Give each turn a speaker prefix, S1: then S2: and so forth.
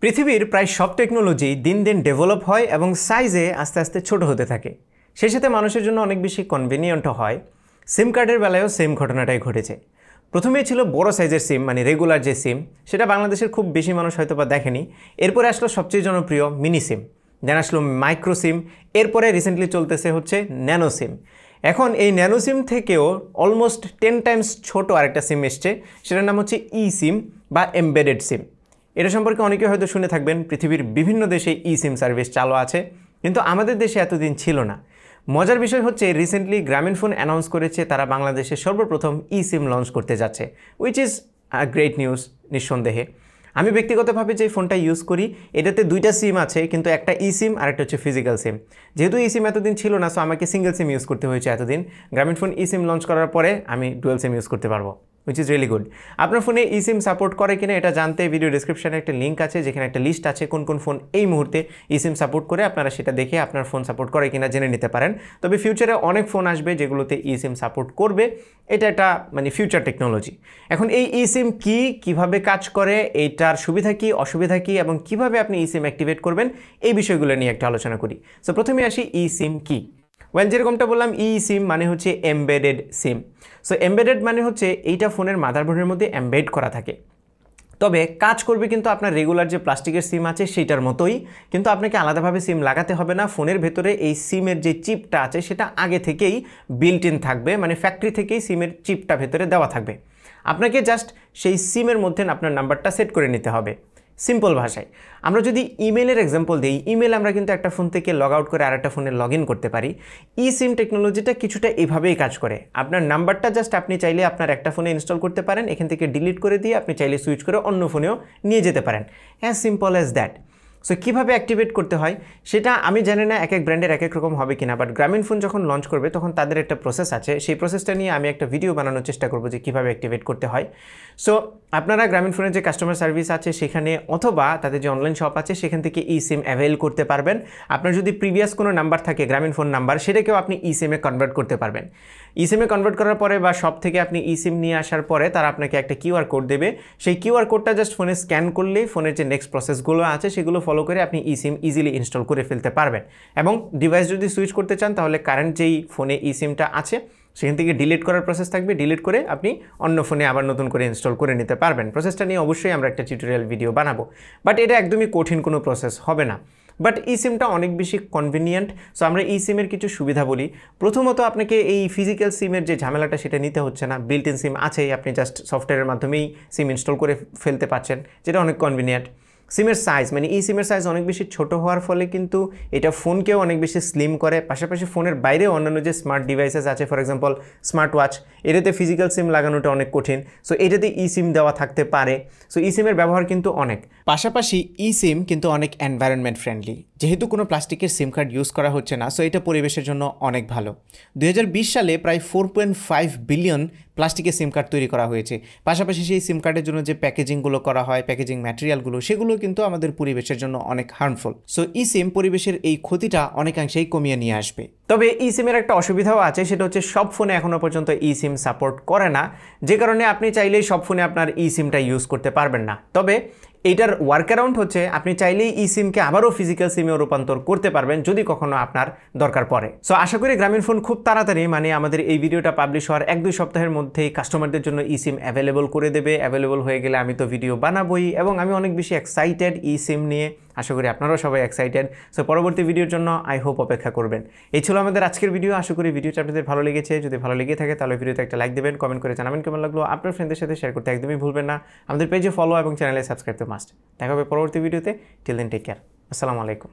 S1: পৃথিবীর প্রায় সব টেকনোলজি দিন দিন ডেভেলপ হয় এবং সাইজে আস্তে আস্তে ছোট হতে থাকে। সেই সাথে মানুষের জন্য অনেক বেশি কনভিনিয়েন্টও হয়। সিম কার্ডের বেলায়ও সেম ঘটনাটাই ঘটেছে। প্রথমেই ছিল বড় সাইজের সিম, মানে রেগুলার যে সিম, সেটা বাংলাদেশের খুব বেশি মানুষ হয়তো বা দেখেনি। এরপরে আসলো সবচেয়ে জনপ্রিয় মিনি সিম, দেন আসলো মাইক্রো সিম, এরপরে রিসেন্টলি চলতেছে হচ্ছে ন্যানো সিম। এখন এই ন্যানো সিম থেকেও অলমোস্ট 10 টাইমস ছোট আরেকটা সিম এসছে, সেটার নাম হচ্ছে eSIM বা এমবেডেড সিম। এটা সম্পর্কে অনেকে হয়তো শুনে থাকবেন, পৃথিবীর বিভিন্ন দেশে eSIM সার্ভিস চালু আছে, কিন্তু আমাদের দেশে এতদিন ছিল না। মজার বিষয় হচ্ছে রিসেন্টলি গ্রামীণফোন অ্যানাউন্স করেছে তারা বাংলাদেশে সর্বপ্রথম eSIM লঞ্চ করতে যাচ্ছে, উইচ ইজ গ্রেট নিউজ নিঃসন্দেহে। আমি ব্যক্তিগতভাবে যে ফোনটা ইউজ করি এটাতে দুইটা সিম আছে, কিন্তু একটা eSIM আর একটা হচ্ছে ফিজিক্যাল সিম। যেহেতু eSIM এতদিন ছিল না, সো আমাকে সিঙ্গেল সিম ইউজ করতে হয়েছে এতদিন। গ্রামীণফোন eSIM লঞ্চ করার পরে আমি ডুয়াল সিম ইউজ করতে পারবো, which is really good. আপনার ফোনে eSIM সাপোর্ট করে কিনা এটা জানতে ভিডিও ডেসক্রিপশনে একটা লিঙ্ক আছে, যেখানে একটা লিস্ট আছে কোন কোন ফোন এই মুহূর্তে eSIM সাপোর্ট করে। আপনারা সেটা দেখে আপনার ফোন সাপোর্ট করে কিনা জেনে নিতে পারেন। তবে ফিউচারে অনেক ফোন আসবে যেগুলোতে eSIM সাপোর্ট করবে, এটা একটা মানে ফিউচার টেকনোলজি। এখন এই eSIM কি, কিভাবে কাজ করে, এইটার সুবিধা কি, অসুবিধা কি, এবং কিভাবে আপনি eSIM অ্যাক্টিভেট করবেন, এই বিষয়গুলো নিয়ে একটা আলোচনা করি। সো প্রথমে আসি eSIM কি। ওয়েল, যেরকমটা বললাম eSIM মানে হচ্ছে এমবেডেড সিম। সো এমবেডেড মানে হচ্ছে এইটা ফোনের মাদারবোর্ডের মধ্যে এমবেড করা থাকে। তবে কাজ করবে কিন্তু আপনার রেগুলার যে প্লাস্টিকের সিম আছে সেইটার মতোই, কিন্তু আপনাকে আলাদাভাবে সিম লাগাতে হবে না। ফোনের ভেতরে এই সিমের যে চিপটা আছে সেটা আগে থেকেই বিল্ট ইন থাকবে, মানে ফ্যাক্টরি থেকেই সিমের চিপটা ভেতরে দেওয়া থাকবে। আপনাকে জাস্ট সেই সিমের মধ্যে আপনার নাম্বারটা সেট করে নিতে হবে। সিম্পল ভাষায় আমরা যদি ইমেলের এক্সাম্পল দিই, ইমেল আমরা কিন্তু একটা ফোন থেকে লগ আউট করে আরেকটা ফোনে লগ ইন করতে পারি। eSIM টেকনোলজিটা কিছুটা এভাবেই কাজ করে। আপনার নাম্বারটা জাস্ট আপনি চাইলে আপনার একটা ফোনে ইনস্টল করতে পারেন, এখান থেকে ডিলিট করে দিয়ে আপনি চাইলে সুইচ করে অন্য ফোনেও নিয়ে যেতে পারেন। As simple as that. So কীভাবে অ্যাক্টিভেট করতে হয় সেটা আমি জানি না এক এক ব্র্যান্ডের এক এক রকম হবে কিনা, বাট গ্রামীণফোন যখন লঞ্চ করবে তখন তাদের একটা প্রসেস আছে, সেই প্রসেসটা নিয়ে আমি একটা ভিডিও বানানোর চেষ্টা করব যে কীভাবে অ্যাক্টিভেট করতে হয়। সো আপনারা গ্রামীণফোনের যে কাস্টমার সার্ভিস আছে সেখানে, অথবা তাদের যে অনলাইন শপ আছে সেখান থেকে eSIM অ্যাভেল করতে পারবেন। আপনার যদি প্রিভিয়াস কোনো নাম্বার থাকে গ্রামীণফোন নাম্বার, সেটাকেও আপনি eSIM-এ কনভার্ট করতে পারবেন। eSIM-এ কনভার্ট করার পরে বা শপ থেকে আপনি eSIM নিয়ে আসার পরে তারা আপনাকে একটা QR কোড দেবে। সেই QR কোডটা জাস্ট ফোনে স্ক্যান করলেই ফোনের যে নেক্সট প্রসেসগুলো আছে সেগুলো ফলো করে আপনি eSIM ইজিলি ইনস্টল করে ফেলতে পারবেন। এবং ডিভাইস যদি সুইচ করতে চান তাহলে কারেন্ট যেই ফোনে eSIM-টা আছে সেখান থেকে ডিলিট করার প্রসেস থাকবে, ডিলিট করে আপনি অন্য ফোনে আবার নতুন করে ইনস্টল করে নিতে পারবেন। প্রসেসটা নিয়ে অবশ্যই আমরা একটা টিউটোরিয়াল ভিডিও বানাবো, বাট এটা একদমই কঠিন কোনো প্রসেস হবে না। বাট eSIM-টা অনেক বেশি কনভিনিয়েন্ট। সো আমরা eSIM-এর কিছু সুবিধা বলি। প্রথমত আপনাকে এই ফিজিক্যাল সিমের যে ঝামেলাটা সেটা নিতে হচ্ছে না, বিল্ট ইন সিম আছেই, আপনি জাস্ট সফটওয়্যারের মাধ্যমেই সিম ইনস্টল করে ফেলতে পারছেন, যেটা অনেক কনভিনিয়েন্ট। সিমের সাইজ মানে eSIM-এর সাইজ অনেক বেশি ছোট হওয়ার ফলে কিন্তু এটা ফোনকেও অনেক বেশি স্লিম করে। পাশাপাশি ফোনের বাইরে অন্যান্য যে স্মার্ট ডিভাইসেস আছে, ফর এক্সাম্পল স্মার্ট ওয়াচ, এটাতে ফিজিক্যাল সিম লাগানোটা অনেক কঠিন। সো এটাতে eSIM দেওয়া থাকতে পারে। সো eSIM-এর ব্যবহার কিন্তু অনেক। পাশাপাশি eSIM কিন্তু অনেক এনভায়রনমেন্ট ফ্রেন্ডলি, যেহেতু কোনো প্লাস্টিকের সিম কার্ড ইউজ করা হচ্ছে না, সো এটা পরিবেশের জন্য অনেক ভালো। 2020 সালে প্রায় 4.5 বিলিয়ন প্লাস্টিকের সিম কার্ড তৈরি করা হয়েছে। পাশাপাশি সেই সিম কার্ডের জন্য যে প্যাকেজিংগুলো করা হয়, প্যাকেজিং ম্যাটেরিয়ালগুলো, সেগুলো কিন্তু আমাদের পরিবেশের জন্য অনেক হার্মফুল। সো eSIM পরিবেশের এই ক্ষতিটা অনেকাংশেই কমিয়ে নিয়ে আসবে। তবে eSIM-এর একটা অসুবিধাও আছে, সেটা হচ্ছে সব ফোনে এখনও পর্যন্ত eSIM সাপোর্ট করে না, যে কারণে আপনি চাইলেই সব ফোনে আপনার eSIM-টা ইউজ করতে পারবেন না। তবে এইটার ওয়ার্কঅ্যারাউন্ড হচ্ছে আপনি চাইলেই eSIM-কে আবারও ফিজিক্যাল সিমে রূপান্তর করতে পারবেন যদি কখনো আপনার দরকার পড়ে। সো আশা করি গ্রামীণফোন খুব তাড়াতাড়ি, মানে আমাদের এই ভিডিওটা পাবলিশ হওয়ার 1-2 সপ্তাহের মধ্যেই কাস্টমারদের জন্য eSIM অ্যাভেলেবল করে দেবে। অ্যাভেলেবল হয়ে গেলে আমি তো ভিডিও বানাবোই, এবং আমি অনেক বেশি এক্সাইটেড eSIM নিয়ে। আশা করি আপনারাও সবাই এক্সাইটেড। সো পরবর্তী ভিডিওর জন্য আই হোপ অপেক্ষা করবেন। এই ছিল আমাদের আজকের ভিডিও। আশা করি ভিডিওটা আপনাদের ভালো লেগেছে। যদি ভালো লেগে থাকে তাহলে ভিডিওতে একটা লাইক দেবেন, কমেন্ট করে জানাবেন কেমন লাগলো। আপনার ফ্রেন্ডদের সাথে শেয়ার করতে একদমই ভুলবেন না। আমাদের পেজে ফলো এবং চ্যানেলে সাবস্ক্রাইব তো মাস্ট। দেখা হবে পরবর্তী ভিডিওতে। Till then take care. আসসালামু আলাইকুম।